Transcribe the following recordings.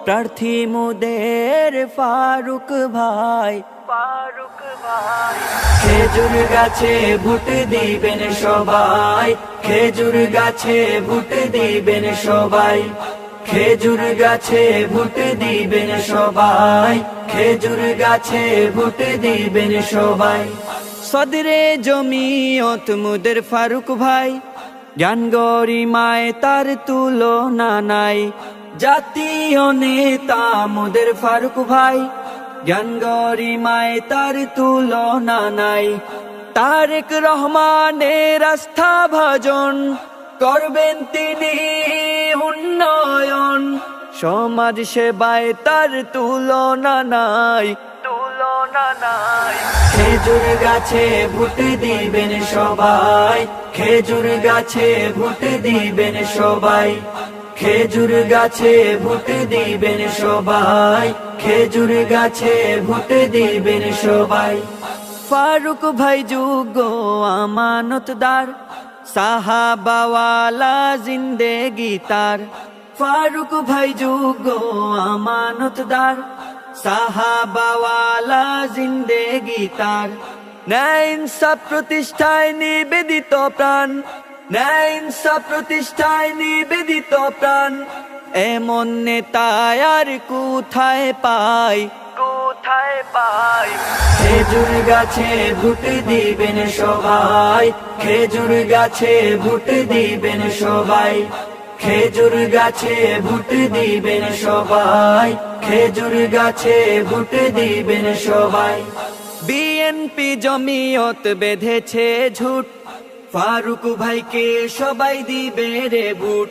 প্রার্থী মোদের ফারুক ভাই। খেজুর গাছে ভোট দিবেন সবাই, খেজুর গাছে ভোট দিবেন সবাই, খেজুর গাছে ভোট দিবেন সবাই, খেজুর গাছে ভোট দিবেন সবাই। সদরে জমিয়ত মোদের ফারুক ভাই, জ্ঞান গরিমায় তার তুলনা নাই। জাতীয় নেতা মোদের ফারুক ভাই, জ্ঞান গরিমায় তার তুলনা নাই। তারেক রহমানের আস্থা ভাজন করবেন তিনি উন্নয়ন, সমাজ সেবায় তার তুলনা নাই। খেজুর গাছে ভোট দিবেন সবাই, খেজুর গাছে ভোট দিবেন সবাই, খেজুর গাছে ভোট দিবেন সবাই, খেজুর গাছে ভোট দিবেন সবাই। ফারুক ভাই যোগ্য আমানতদার, সাহাবাওয়ালা জিন্দেগি তার। ফারুক ভাই যোগ্য আমানতদার, সাহাবাওয়ালা জিন্দেগি তার। ন্যায় ইনসাফ প্রতিষ্ঠায় নিবেদিত প্রাণ, ন্যায় ইনসাফ প্রতিষ্ঠায় নিবেদিত প্রাণ। এমন নেতা আর কোথায় পাই, কোথায় পাই। খেজুর গাছে ভোট দিবেন সবাই, খেজুর গাছে ভোট দিবেন সবাই, খেজুর গাছে ভোট দিবেন সবাই, খেজুর গাছে ভোট দিবেন সবাই। বিএনপি জমিয়ত বেঁধেছে ঝুট, ফারুক ভাইকে সবাই দিবে রে ভোট।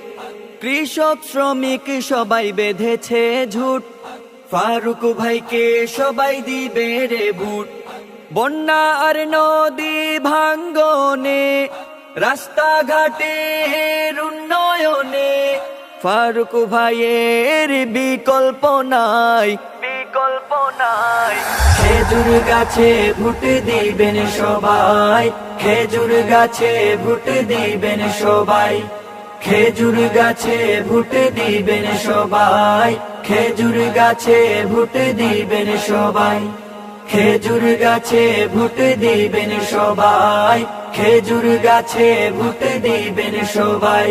কৃষক শ্রমিক সবাই বেঁধেছে ঝুট, ফারুক ভাইকে সবাই দিবে রে ভোট। বন্যা আর নদী ভাঙ্গনে, রাস্তাঘাটের উন্নয়নে, ফারুক ভাইয়ের বিকল্প নাই, বিকল্প নাই। খেজুর গাছে ভোট দিবেন সবাই, খেজুর গাছে ভোট দিবেন সবাই, খেজুর গাছে ভোট দিবেন সবাই, খেজুর গাছে ভোট দিবেন সবাই, খেজুর গাছে ভোট দিবেন সবাই, খেজুর গাছে ভোট দিবেন সবাই,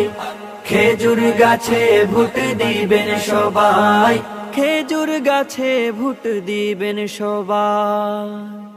খেজুর গাছে ভোট দিবেন সবাই, খেজুর গাছে ভোট দিবেন সবাই।